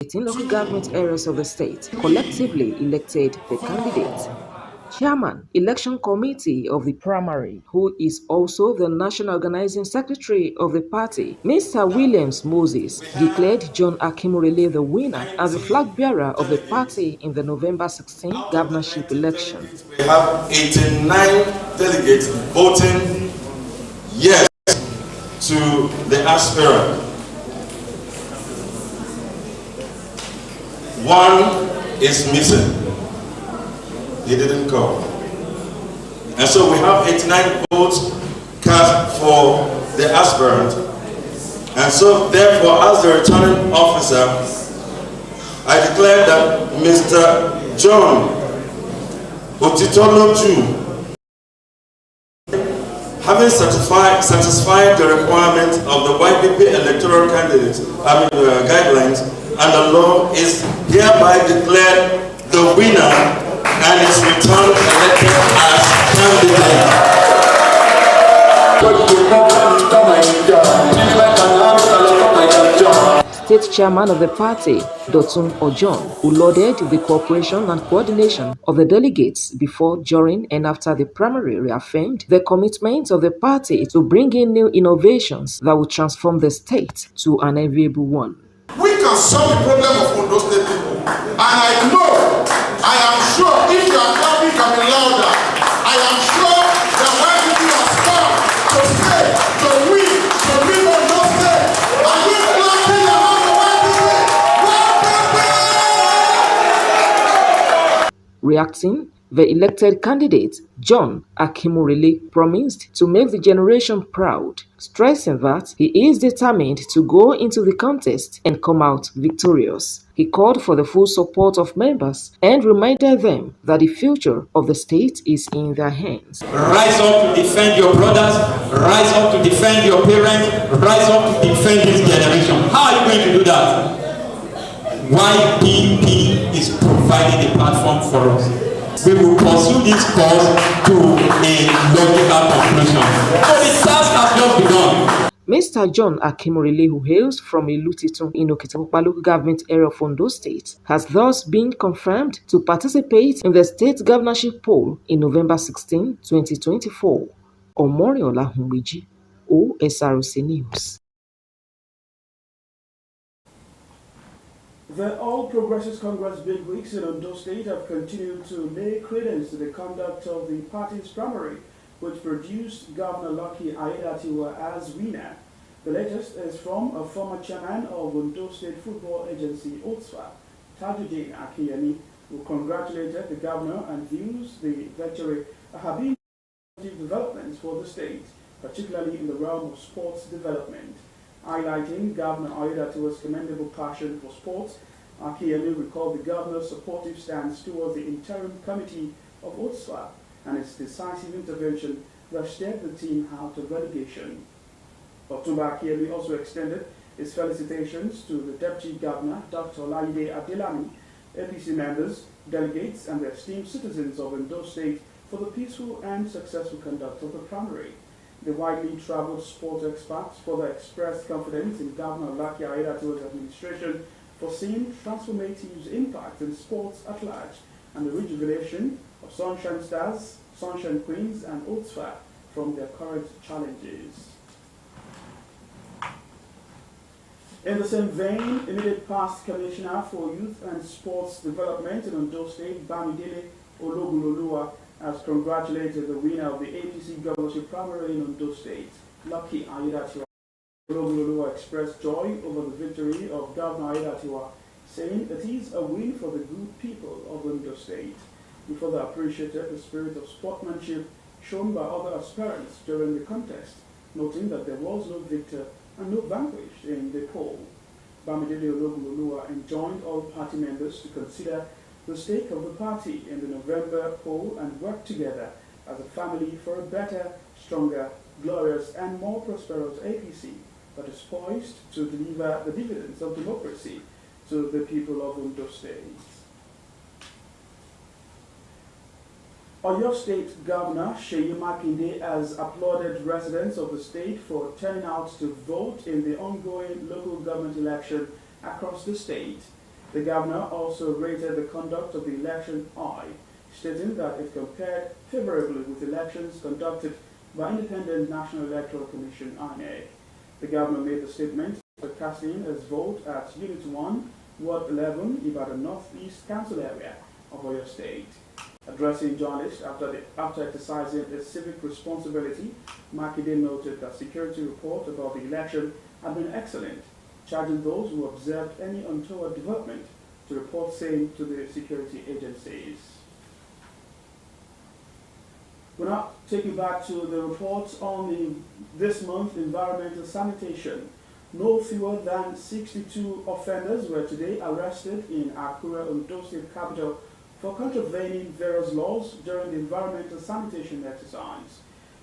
18 local government areas of the state collectively elected the candidate. Chairman, Election Committee of the primary, who is also the National Organizing Secretary of the party, Mr. Williams Moses, declared John Akimurele the winner as the flag bearer of the party in the November 16 governorship election. We have 89 delegates voting yes to the aspirant. One is missing. He didn't come. And so we have 89 votes cast for the aspirant. And so therefore, as the returning officer, I declare that Mr. John Otitoloju, having satisfied the requirement of the YPP electoral guidelines and the law, is hereby declared the winner and is returned elected as candidate. State chairman of the party, Dotun Ojon, who lauded the cooperation and coordination of the delegates before, during, and after the primary, reaffirmed the commitment of the party to bring in new innovations that will transform the state to an enviable one. We can solve the problem of Ondo State people, and I am sure, if you are clapping coming louder, I am sure that when people are strong to stay, to win Ondo State, are you clapping around the white people? Reacting, the elected candidate, John Akimurele, promised to make the generation proud, stressing that he is determined to go into the contest and come out victorious. He called for the full support of members and reminded them that the future of the state is in their hands. Rise up to defend your brothers, rise up to defend your parents, rise up to defend this generation. How are you going to do that? YPP is providing a platform for us. We will pursue this cause to a logical conclusion. So the task has just begun. Mr. John Akimurele, who hails from Ilutitun in Okitapupa local government area of Ondo State, has thus been confirmed to participate in the state governorship poll in November 16, 2024. Omoriola Humwiji, Osrc News. The All Progressives Congress bigwigs in Ondo State have continued to lay credence to the conduct of the party's primary, which produced Governor Lucky Aiyedatiwa as winner. The latest is from a former chairman of Ondo State Football Agency, Osrc, Tajuddin Akiyemi, who congratulated the governor and views the victory have been positive developments for the state, particularly in the realm of sports development. Highlighting Governor Aiyedatiwa's commendable passion for sports, Akiyemi recalled the governor's supportive stance towards the interim committee of Osrc and its decisive intervention that steered the team out of relegation. Otumba Akiyemi also extended his felicitations to the Deputy Governor, Dr. Laide Adelami, APC members, delegates, and the esteemed citizens of Ondo State for the peaceful and successful conduct of the primary. The widely traveled sports experts further expressed confidence in Governor Lucky Aiyedatiwa's administration, foreseeing transformative impact in sports at large and the rejuvenation of Sunshine Stars, Sunshine Queens, and Osrc from their current challenges. In the same vein, immediate past Commissioner for Youth and Sports Development in Ondo State, Bamidele Ologuloluwa, has congratulated the winner of the APC governorship primary in Ondo State, Lucky Aiyedatiwa. Ologuloluwa expressed joy over the victory of Governor Aiyedatiwa, saying it is a win for the good people of Ondo State. He further appreciated the spirit of sportsmanship shown by other aspirants during the contest, noting that there was no victor and no vanquished in the poll. Bamidele Ologuloluwa enjoined all party members to consider the stake of the party in the November poll and work together as a family for a better, stronger, glorious, and more prosperous APC that is poised to deliver the dividends of democracy to the people of Ondo State. Oyo State Governor Seyi Makinde has applauded residents of the state for turning out to vote in the ongoing local government election across the state. The governor also rated the conduct of the election high, stating that it compared favorably with elections conducted by Independent National Electoral Commission (INEC). The governor made the statement after casting his vote at Unit 1, Ward 11, Ibadan Northeast Council area of Oyo State. Addressing journalists after exercising his civic responsibility, Makinde noted that security report about the election had been excellent, charging those who observed any untoward development to report same to the security agencies. We're now taking back to the reports on this month environmental sanitation. No fewer than 62 offenders were today arrested in Akure, Ondo State capital, for contravening various laws during the environmental sanitation exercise.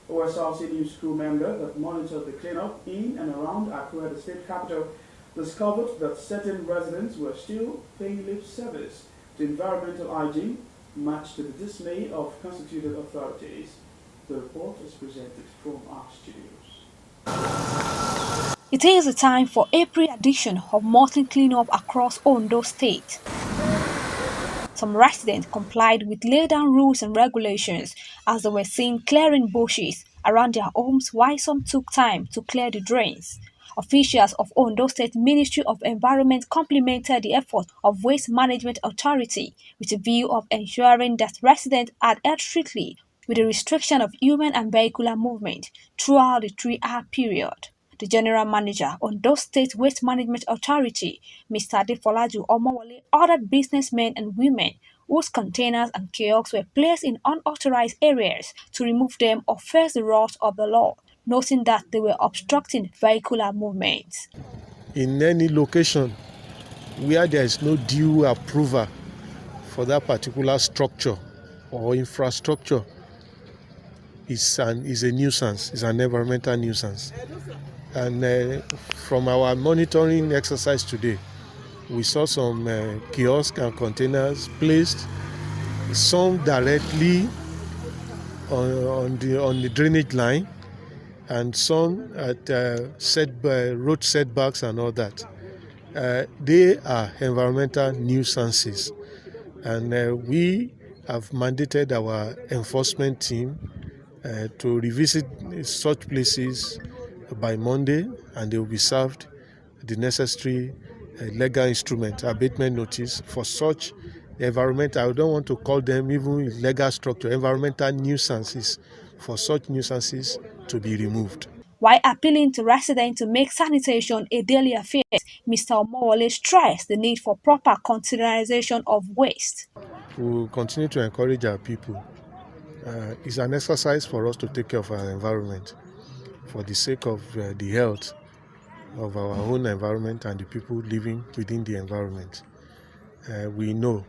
Osrc news crew member that monitored the cleanup in and around Akure, the state capital, discovered that certain residents were still paying lip service to environmental hygiene, much to the dismay of constituted authorities. The report is presented from our studios. It is a time for April edition of monthly cleanup across Ondo State. Some residents complied with laid-down rules and regulations as they were seen clearing bushes around their homes, while some took time to clear the drains. Officials of Ondo State Ministry of Environment complimented the effort of Waste Management Authority with a view of ensuring that residents adhere strictly with the restriction of human and vehicular movement throughout the 3-hour period. The General Manager, Ondo State Waste Management Authority, Mr. Adefolaju Omowole, ordered businessmen and women whose containers and kiosks were placed in unauthorized areas to remove them or face the wrath of the law, noting that they were obstructing vehicular movement. In any location where there is no due approval for that particular structure or infrastructure, is a nuisance, is an environmental nuisance. And from our monitoring exercise today, we saw some kiosks and containers placed, some directly on the drainage line, and some at road setbacks and all that. They are environmental nuisances, and we have mandated our enforcement team to revisit such places by Monday, and they will be served the necessary legal instrument, abatement notice for such environmental, I don't want to call them even legal structure, environmental nuisances, for such nuisances to be removed. While appealing to residents to make sanitation a daily affair, Mr. Omowole stressed the need for proper containerization of waste. We will continue to encourage our people. It's an exercise for us to take care of our environment for the sake of the health of our own environment and the people living within the environment. We know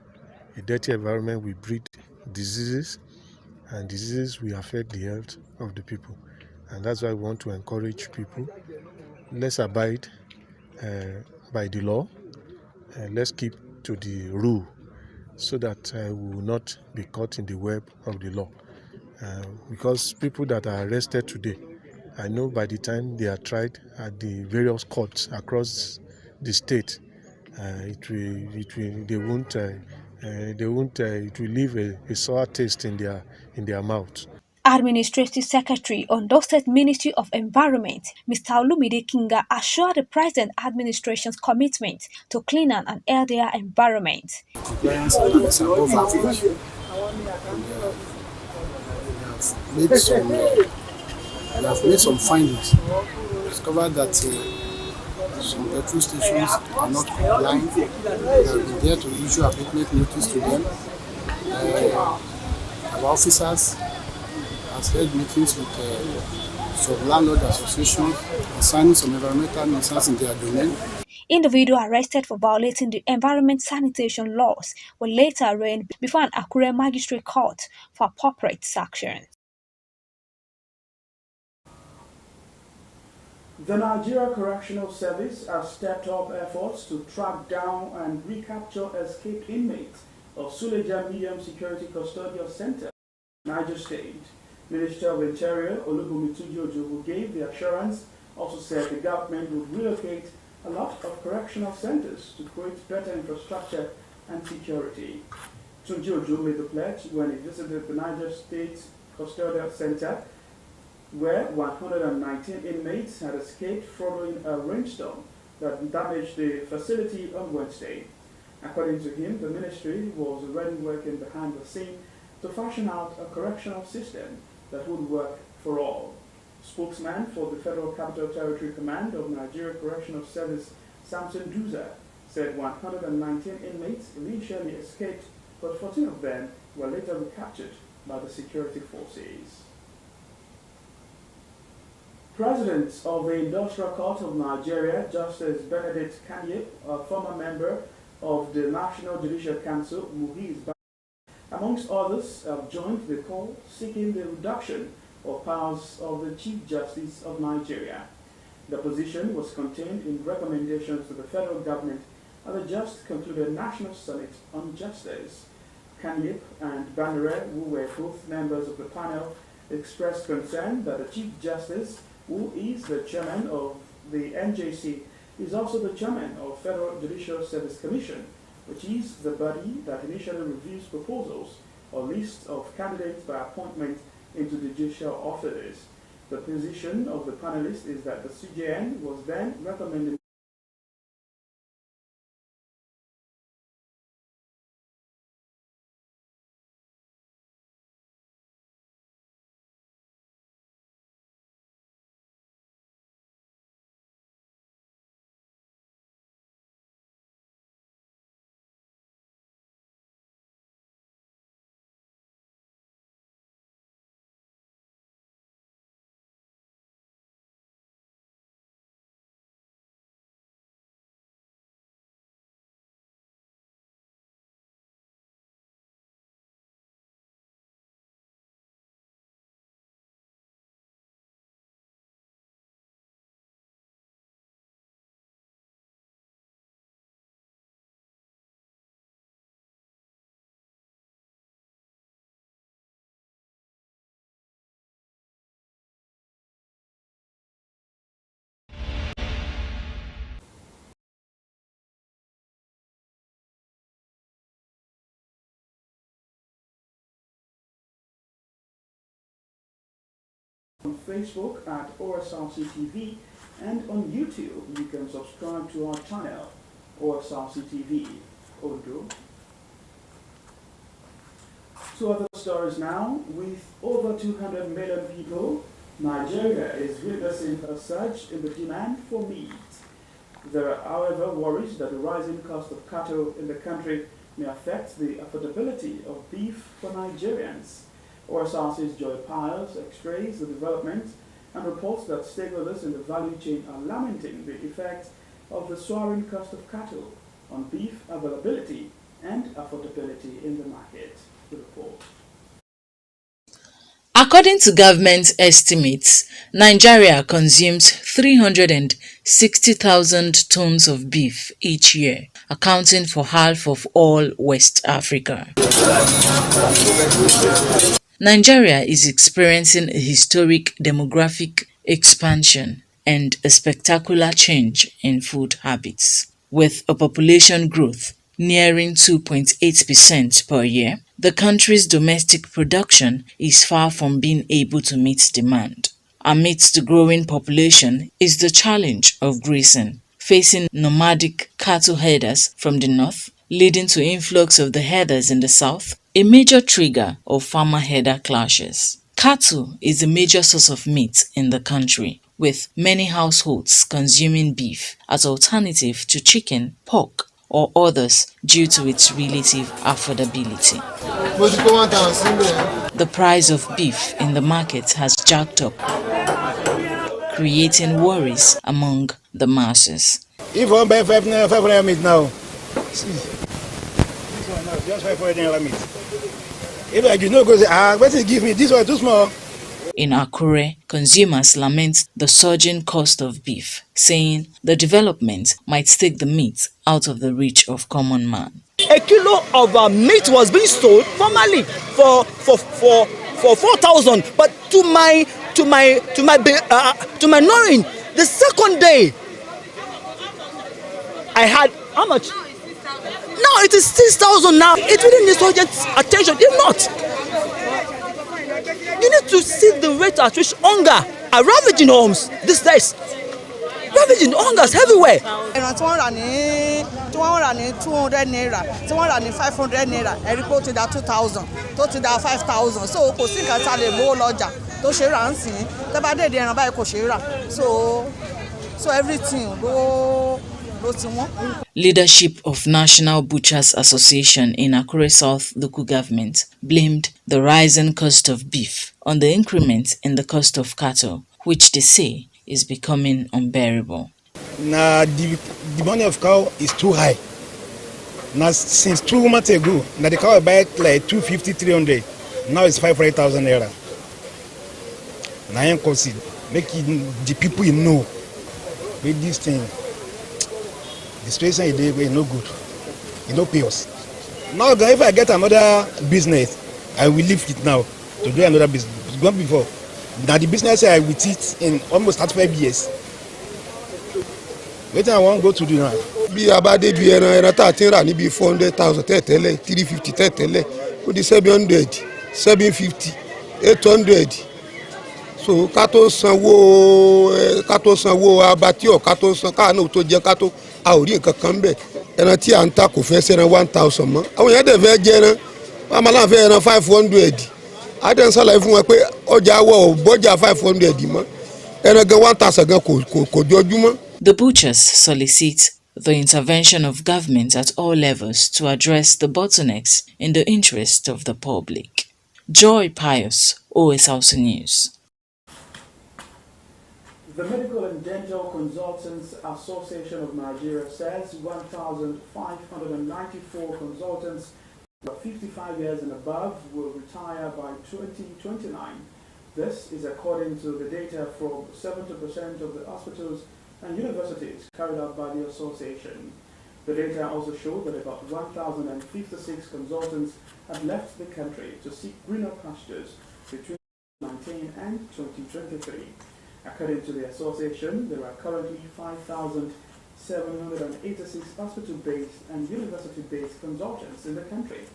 a dirty environment will breed diseases, and diseases will affect the health of the people. And that's why we want to encourage people. Let's abide by the law. Let's keep to the rule so that we will not be caught in the web of the law. Because people that are arrested today, I know by the time they are tried at the various courts across the state, it will leave a sour taste in their mouth. Administrative Secretary, Ondo State Ministry of Environment, Mr. Olumide Kinga, assured the present administration's commitment to clean and healthier environment. Compliance is above average. We have made some findings. Discovered that some petrol stations are not compliant. We have been there to issue abatement notice to them. Our officers have held meetings with some landlord associations concerning some environmental nuisance in their domain. Individuals arrested for violating the environment sanitation laws were later arraigned before an Akure magistrate court for appropriate sanctions. The Nigeria Correctional Service has stepped up efforts to track down and recapture escaped inmates of Suleja Medium Security Custodial Center, Niger State. Minister of Interior Olubunmi Tuji Ojogu gave the assurance, also said the government would relocate a lot of correctional centers to create better infrastructure and security. Tunji Ojo made the pledge when he visited the Niger State Custodial Center, where 119 inmates had escaped following a rainstorm that damaged the facility on Wednesday. According to him, the ministry was already working behind the scene to fashion out a correctional system that would work for all. Spokesman for the Federal Capital Territory Command of Nigeria Correctional Service, Samson Duza, said 119 inmates initially escaped, but 14 of them were later recaptured by the security forces. President of the Industrial Court of Nigeria, Justice Benedict Kanye, a former member of the National Judicial Council, Muhiz, amongst others, have joined the call seeking the reduction of powers of the Chief Justice of Nigeria. The position was contained in recommendations to the federal government at the just concluded National Summit on Justice. Kanye and Banere, who were both members of the panel, expressed concern that the Chief Justice, who is the chairman of the NJC, is also the chairman of Federal Judicial Service Commission, which is the body that initially reviews proposals or lists of candidates by appointment into judicial offices. The position of the panelists is that the CJN was then recommending on Facebook at Osrc TV, and on YouTube you can subscribe to our channel, Osrc TV, Odo. Two other stories now. With over 200 million people, Nigeria is witnessing a surge in the demand for meat. There are, however, worries that the rising cost of cattle in the country may affect the affordability of beef for Nigerians. Osrc's Joy Piles x-rays the development and reports that stakeholders in the value chain are lamenting the effect of the soaring cost of cattle on beef availability and affordability in the market. The report. According to government estimates, Nigeria consumes 360,000 tons of beef each year, accounting for half of all West Africa. Nigeria is experiencing a historic demographic expansion and a spectacular change in food habits. With a population growth nearing 2.8% per year, the country's domestic production is far from being able to meet demand. Amidst the growing population is the challenge of grazing, facing nomadic cattle herders from the north, leading to influx of the herders in the south, a major trigger of farmer-herder clashes. Cattle is a major source of meat in the country, with many households consuming beef as alternative to chicken, pork, or others due to its relative affordability. The price of beef in the market has jacked up, creating worries among the masses. If I buy 500 meat now, see, this one now, just 500 meat. If I do not go, what is give me? This one too small. In Akure, consumers lament the surging cost of beef, saying the development might take the meat out of the reach of common man. A kilo of meat was being sold formerly for 4,000, but to my knowing, the second day I had, how much? Now it is 6,000 now. It really needs urgent attention. If not, you need to see the rate at which hunger are ravaging homes these days. Ravaging hungers everywhere. ẹran tí wọ́n rà ní 200 naira tí wọ́n rà ní 500 naira ẹ̀rí pé ó ti da 2,000 tó ti da 5,000 so kò sí nǹkan tá a lè mówó lọ́jà tó ṣe rà ń sìn tẹ́ bá dèdè ẹran báyìí kò ṣe rà so everything ló ti wọ́n. Leadership of National Butchers Association in Akure South local government blamed the rising cost of beef on the increment in the cost of cattle, which they say is becoming unbearable. Now the money of cow is too high. Now since 2 months ago, now the cow I buy like 250, 300. Now it's 500,000 naira. Now I consider making the people know with this thing. The situation is no good. It no pay us. Now if I get another business, I will leave it now to do another business. It's gone before. Now the business I will teach in almost 35 years. What I want to go to do now. Bí a bá dé bí ẹran tá a ti rà níbi 400,000 tẹ́tẹ́lẹ̀ 350 tẹ́tẹ́lẹ̀ ó di 700 750 800 so ká tó sanwó abattoir ká tó san ká náà tó jẹ ká tó a ò rí nǹkan kan bẹ́ẹ̀ ẹran tí à ń ta kò fẹ́ sẹ́ran 1,000 mọ́ àwọn èèyàn dẹ̀ fẹ́ jẹ ẹran wọ́n máa láǹfẹ́ ẹran 500 adẹ́n sálàyé fún wọn pé ọjà àwọ̀ ò bọ́jà 500 mọ́ ẹran gan 1,000 gan kò jọjú mọ́. The butchers solicit the intervention of government at all levels to address the bottlenecks in the interest of the public. Joy Pius, Osrc News. The Medical and Dental Consultants Association of Nigeria says 1,594 consultants 55 years and above will retire by 2029. This is according to the data from 70% of the hospitals and universities carried out by the association. The data also showed that about 1,056 consultants have left the country to seek greener pastures between 2019 and 2023. According to the association, there are currently 5,786 hospital-based and university-based consultants in the country.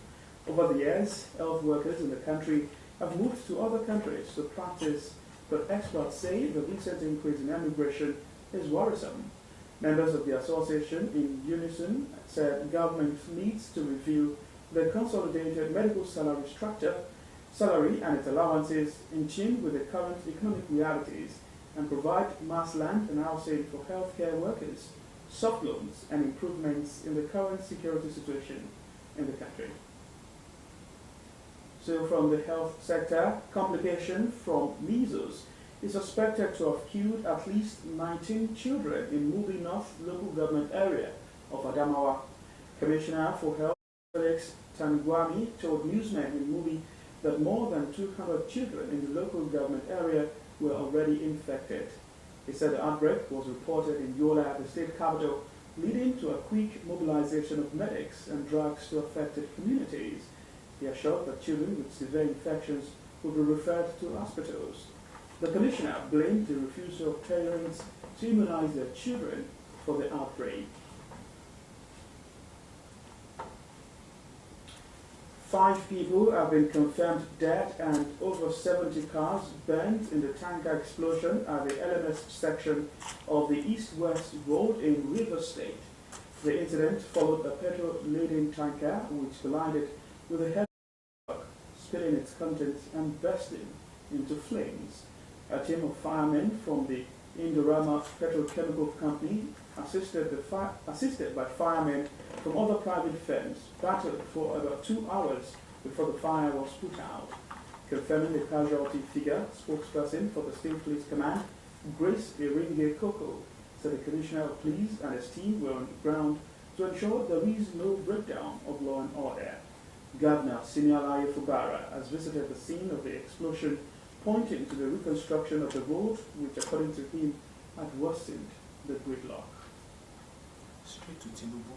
Over the years, health workers in the country have moved to other countries to practice, but experts say the recent increase in emigration is worrisome. Members of the association in unison said government needs to review the consolidated medical salary structure, salary and its allowances in tune with the current economic realities and provide mass land and housing for healthcare workers, soft loans and improvements in the current security situation in the country. So from the health sector, complication from measles is suspected to have killed at least 19 children in Mubi North local government area of Adamawa. Commissioner for Health, Felix Tangwami, told newsmen in Mubi that more than 200 children in the local government area were already infected. He said the outbreak was reported in Yola, the state capital, leading to a quick mobilization of medics and drugs to affected communities. He assured that children with severe infections would be referred to hospitals. The commissioner blamed the refusal of parents to immunize their children for the outbreak. 5 people have been confirmed dead and over 70 cars burned in the tanker explosion at the LMS section of the East-West Road in Rivers State. The incident followed a petrol-laden tanker which collided with a heavy truck, spilling its contents and bursting into flames. A team of firemen from the Indorama Petrochemical Company, assisted by firemen from other private firms, battled for about 2 hours before the fire was put out. Confirming the casualty figure, spokesperson for the State Police Command, Grace Eringe Koko, said the Commissioner of Police and his team were on the ground to ensure there is no breakdown of law and order. Governor Sinyalaye Fubara has visited the scene of the explosion, pointing to the reconstruction of the road, which according to him had worsened the gridlock. Straight to Tinubu.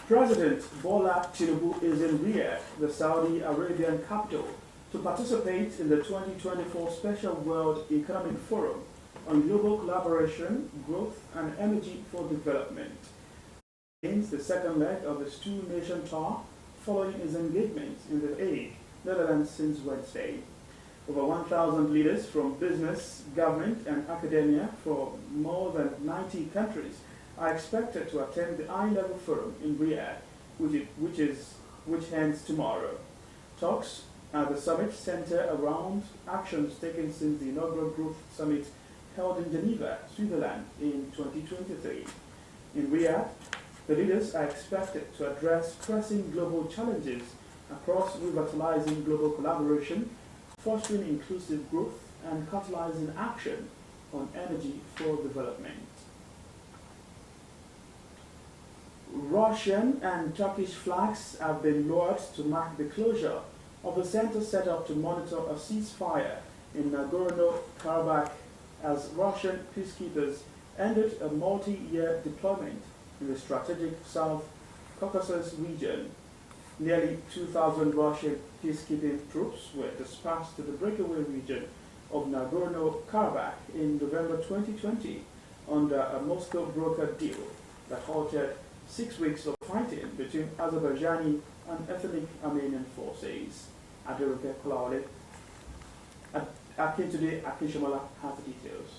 President Bola Tinubu is in Riyadh, the Saudi Arabian capital, to participate in the 2024 Special World Economic Forum on Global Collaboration, Growth and Energy for Development. It's the second leg of this two-nation tour following his engagement in The Hague, Netherlands since Wednesday. Over 1,000 leaders from business, government and academia from more than 90 countries are expected to attend the high-level forum in Riyadh, which ends tomorrow. Talks at the summit center around actions taken since the inaugural Growth Summit held in Geneva, Switzerland in 2023. In Riyadh, the leaders are expected to address pressing global challenges across revitalizing global collaboration, fostering inclusive growth, and catalyzing action on energy for development. Russian and Turkish flags have been lowered to mark the closure of the center set up to monitor a ceasefire in Nagorno-Karabakh as Russian peacekeepers ended a multi-year deployment in the strategic South Caucasus region. Nearly 2,000 Russian peacekeeping troops were dispatched to the breakaway region of Nagorno-Karabakh in November 2020 under a Moscow brokered deal that halted 6 weeks of fighting between Azerbaijani and ethnic Armenian forces. Aderoke Kolawale, Akintude Akinshomola has the details.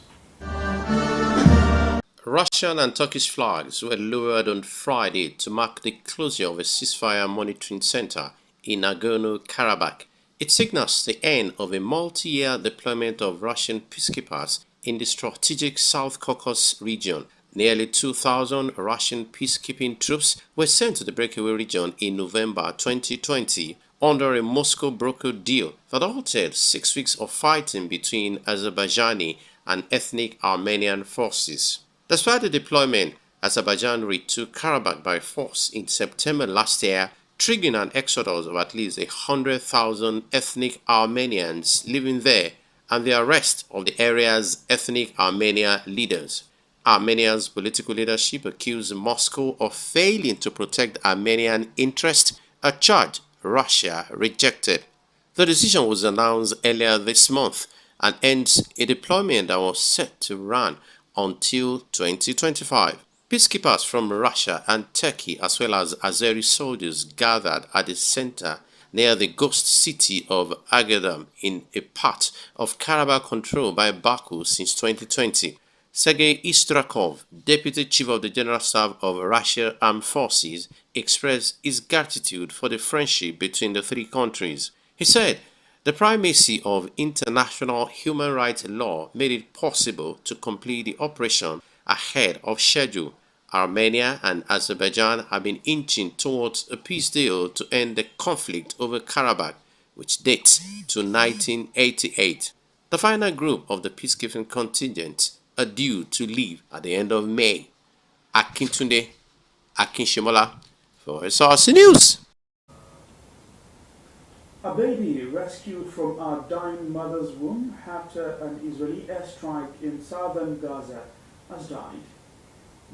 Russian and Turkish flags were lowered on Friday to mark the closure of a ceasefire monitoring center in Nagorno-Karabakh. It signals the end of a multi-year deployment of Russian peacekeepers in the strategic South Caucasus region. Nearly 2,000 Russian peacekeeping troops were sent to the breakaway region in November 2020 under a Moscow brokered deal that halted 6 weeks of fighting between Azerbaijani and ethnic Armenian forces. Despite the deployment, Azerbaijan retook Karabakh by force in September last year, triggering an exodus of at least 100,000 ethnic Armenians living there and the arrest of the area's ethnic Armenian leaders. Armenia's political leadership accused Moscow of failing to protect Armenian interests, a charge Russia rejected. The decision was announced earlier this month and ends a deployment that was set to run until 2025. Peacekeepers from Russia and Turkey as well as Azeri soldiers gathered at the center near the ghost city of Agedam in a part of Karabakh controlled by Baku since 2020. Sergei Istrakov, Deputy Chief of the General Staff of Russian Armed Forces, expressed his gratitude for the friendship between the three countries. He said, "The primacy of international human rights law made it possible to complete the operation ahead of schedule. Armenia and Azerbaijan have been inching towards a peace deal to end the conflict over Karabakh, which dates to 1988. The final group of the peacekeeping contingent are due to leave at the end of May." Akintunde Akinshomola for Osrc News. A baby rescued from a dying mother's womb after an Israeli airstrike in southern Gaza has died.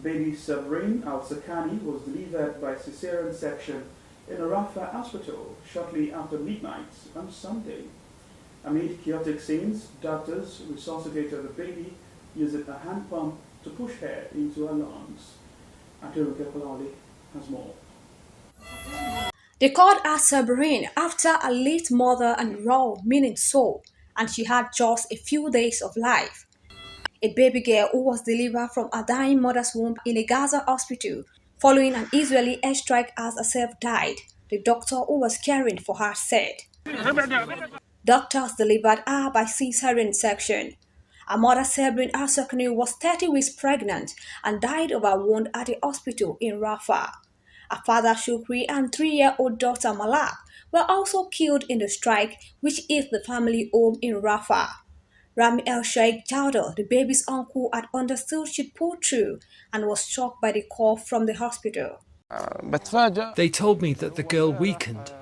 Baby Sabrine Al-Sakani was delivered by cesarean section in a Rafah hospital shortly after midnight on Sunday. Amid chaotic scenes, doctors resuscitated the baby using a hand pump to push her into her lungs. Aderoke Kolawale has more. They called her Sabrine after a late mother and raw, meaning soul, and she had just a few days of life. A baby girl who was delivered from a dying mother's womb in a Gaza hospital following an Israeli airstrike has herself died, the doctor who was caring for her said. Doctors delivered her by cesarean section. Her mother, Sabrine Al-Sakani, was 30 weeks pregnant and died of a wound at the hospital in Rafah. Her father, Shukri, and 3-year-old daughter, Malak, were also killed in the strike, which hit the family home in Rafah. Rami El-Sheikh Jawder, the baby's uncle, had understood she'd pulled through and was shocked by the call from the hospital. They told me that the girl weakened.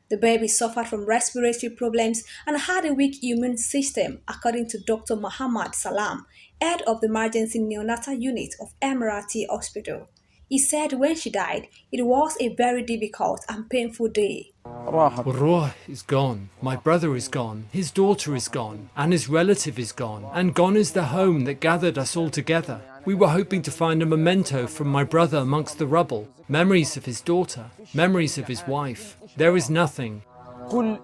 The baby suffered from respiratory problems and had a weak immune system, according to Dr. Muhammad Salam, head of the emergency neonatal unit of Emirati Hospital. He said when she died, it was a very difficult and painful day. Roh is gone, my brother is gone, his daughter is gone, and his relative is gone, and gone is the home that gathered us all together. We were hoping to find a memento from my brother amongst the rubble, memories of his daughter, memories of his wife. There is nothing.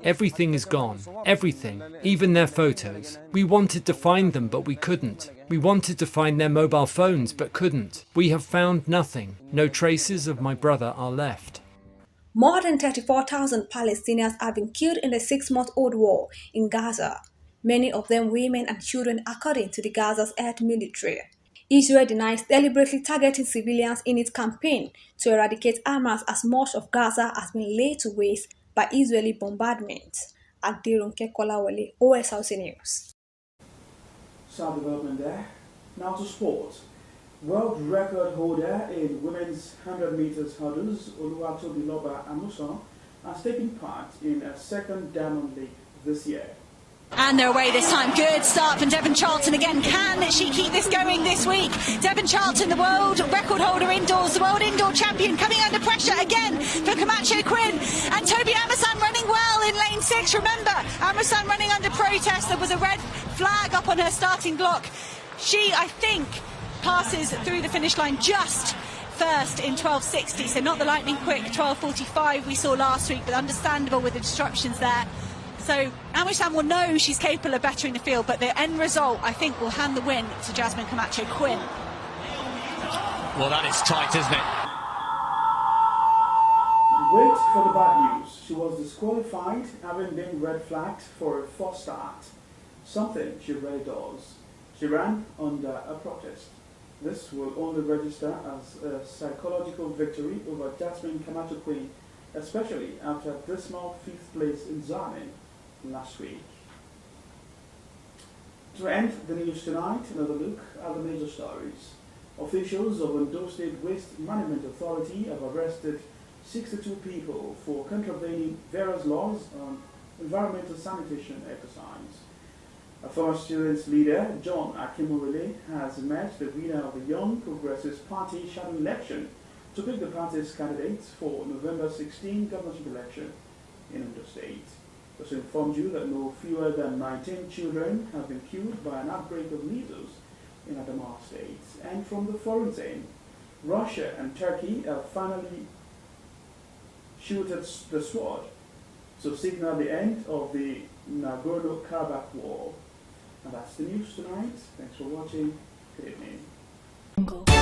Everything is gone, everything, even their photos. We wanted to find them, but we couldn't. We wanted to find their mobile phones, but couldn't. We have found nothing. No traces of my brother are left. More than 34,000 Palestinians have been killed in the 6-month-old war in Gaza, many of them women and children, according to the Gaza's air military. Israel denies deliberately targeting civilians in its campaign to eradicate Hamas, as much of Gaza has been laid to waste by Israeli bombardment. Adirunke Kolawole, OSRC News. Sad development there. Now to sport. World record holder in women's 100 meters hurdles, Oluwatobiloba Amusan, has taken part in a second Diamond League this year. And they're away this time. Good start from Devon Charlton again. Can she keep this going this week? Devon Charlton, the world record holder indoors, the world indoor champion, coming under pressure again for Camacho Quinn. And Toby Amusan running well in lane 6. Remember, Amusan running under protest. There was a red flag up on her starting block. She, I think, passes through the finish line just first in 12.60, so not the lightning quick 12.45 we saw last week, but understandable with the disruptions there. So Amusan will know she's capable of bettering the field, but the end result, I think, will hand the win to Jasmine Camacho Quinn. Well, that is tight, isn't it? Wait for the bad news. She was disqualified, having been red flagged for a false start, something she rarely does. She ran under a protest. This will only register as a psychological victory over Jasmine Camacho Quinn, especially after a dismal 5th place in Zamen last week. To end the news tonight, another look at the major stories. Officials of Ondo State Waste Management Authority have arrested 62 people for contravening various laws on environmental sanitation exercise. A former students' leader, John Akimurele, has met the winner of the Young Progressive Party shadow election to pick the party's candidates for November 16 governorship election in Ondo State. Just informed you that no fewer than 19 children have been killed by an outbreak of measles in Adamawa State. And from the foreign scene, Russia and Turkey have finally shooted the sword to signal the end of the Nagorno-Karabakh war. And that's the news tonight. Thanks for watching. Good evening.